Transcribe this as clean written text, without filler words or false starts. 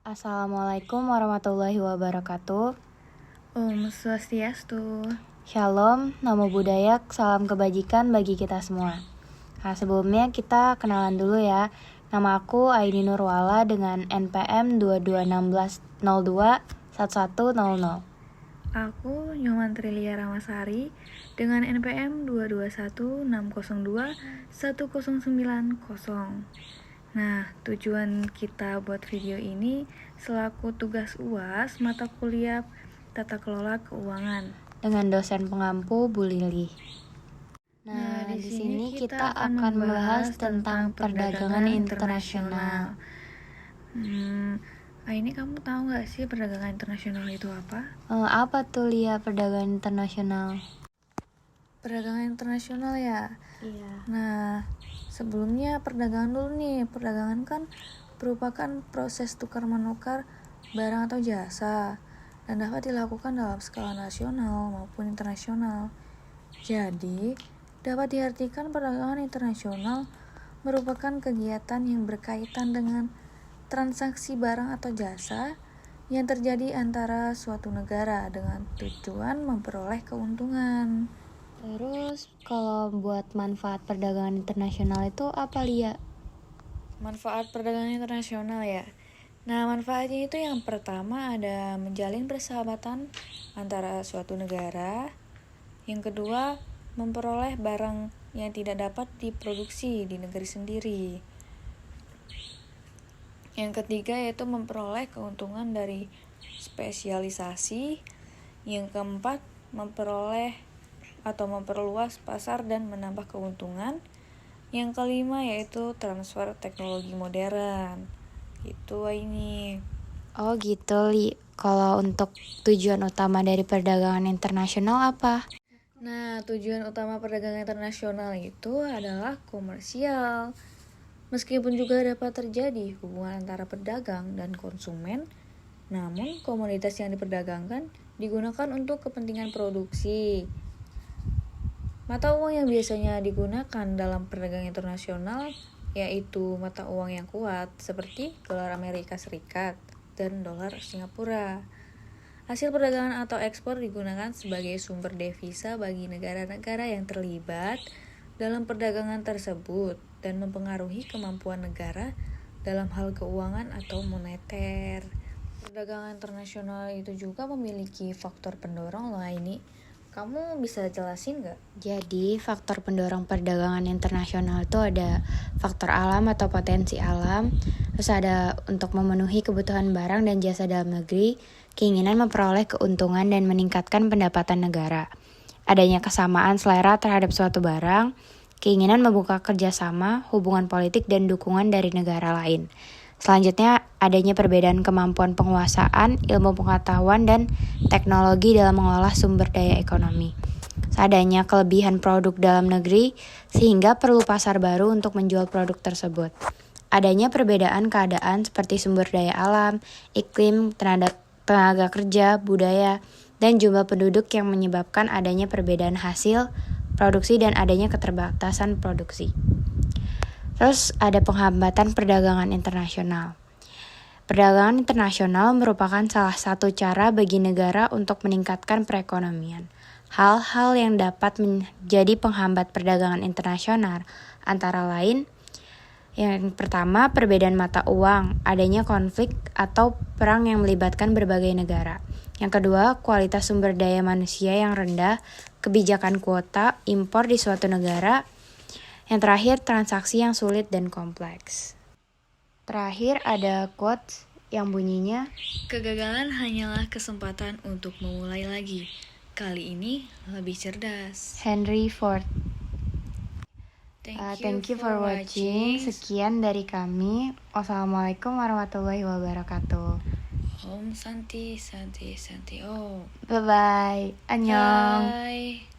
Assalamualaikum warahmatullahi wabarakatuh. Om Swastiastu. Shalom, namo buddhaya, salam kebajikan bagi kita semua. Nah, sebelumnya kita kenalan dulu ya. Nama aku Aini Nurwala dengan NPM 2216021100. Aku Nyoman Trilia Ramasari dengan NPM 2216021090. Nah, tujuan kita buat video ini selaku tugas UAS mata kuliah Tata Kelola Keuangan dengan dosen pengampu Bu Lili. Nah, di sini kita akan membahas tentang perdagangan internasional. Ini kamu tahu nggak sih perdagangan internasional itu apa? Apa tuh Lia perdagangan internasional? Perdagangan internasional ya? Iya. Nah, sebelumnya perdagangan dulu nih. Perdagangan kan merupakan proses tukar-menukar barang atau jasa dan dapat dilakukan dalam skala nasional maupun internasional. Jadi, dapat diartikan perdagangan internasional merupakan kegiatan yang berkaitan dengan transaksi barang atau jasa yang terjadi antara suatu negara dengan tujuan memperoleh keuntungan. Terus kalau buat manfaat perdagangan internasional itu apa Lia? Manfaat perdagangan internasional ya. Nah, manfaatnya itu yang pertama ada menjalin persahabatan antara suatu negara. Yang kedua, memperoleh barang yang tidak dapat diproduksi di negeri sendiri. Yang ketiga yaitu memperoleh keuntungan dari spesialisasi. Yang keempat, memperoleh atau memperluas pasar dan menambah keuntungan. Yang kelima yaitu transfer teknologi modern. Itu ini. Oh gitu Li. Kalau untuk tujuan utama dari perdagangan internasional apa? Nah, tujuan utama perdagangan internasional itu adalah komersial. Meskipun juga dapat terjadi hubungan antara pedagang dan konsumen, namun komoditas yang diperdagangkan digunakan untuk kepentingan produksi. Mata uang yang biasanya digunakan dalam perdagangan internasional yaitu mata uang yang kuat seperti dolar Amerika Serikat dan dolar Singapura. Hasil perdagangan atau ekspor digunakan sebagai sumber devisa bagi negara-negara yang terlibat dalam perdagangan tersebut dan mempengaruhi kemampuan negara dalam hal keuangan atau moneter. Perdagangan internasional itu juga memiliki faktor pendorong loh ini. Kamu bisa jelasin nggak? Jadi faktor pendorong perdagangan internasional itu ada faktor alam atau potensi alam, terus ada untuk memenuhi kebutuhan barang dan jasa dalam negeri, keinginan memperoleh keuntungan dan meningkatkan pendapatan negara, adanya kesamaan selera terhadap suatu barang, keinginan membuka kerjasama, hubungan politik dan dukungan dari negara lain. Selanjutnya, adanya perbedaan kemampuan penguasaan, ilmu pengetahuan, dan teknologi dalam mengolah sumber daya ekonomi. Adanya kelebihan produk dalam negeri, sehingga perlu pasar baru untuk menjual produk tersebut. Adanya perbedaan keadaan seperti sumber daya alam, iklim, tenaga kerja, budaya, dan jumlah penduduk yang menyebabkan adanya perbedaan hasil, produksi, dan adanya keterbatasan produksi. Terus ada penghambatan perdagangan internasional. Perdagangan internasional merupakan salah satu cara bagi negara untuk meningkatkan perekonomian. Hal-hal yang dapat menjadi penghambat perdagangan internasional antara lain, yang pertama perbedaan mata uang, adanya konflik atau perang yang melibatkan berbagai negara. Yang kedua, kualitas sumber daya manusia yang rendah, kebijakan kuota impor di suatu negara. Yang terakhir, transaksi yang sulit dan kompleks. Terakhir ada quotes yang bunyinya, kegagalan hanyalah kesempatan untuk memulai lagi. Kali ini lebih cerdas. Henry Ford. Thank you for watching. Sekian dari kami. Wassalamualaikum warahmatullahi wabarakatuh. Om Santi Santi Santi Om. Bye bye. Annyeong. Bye.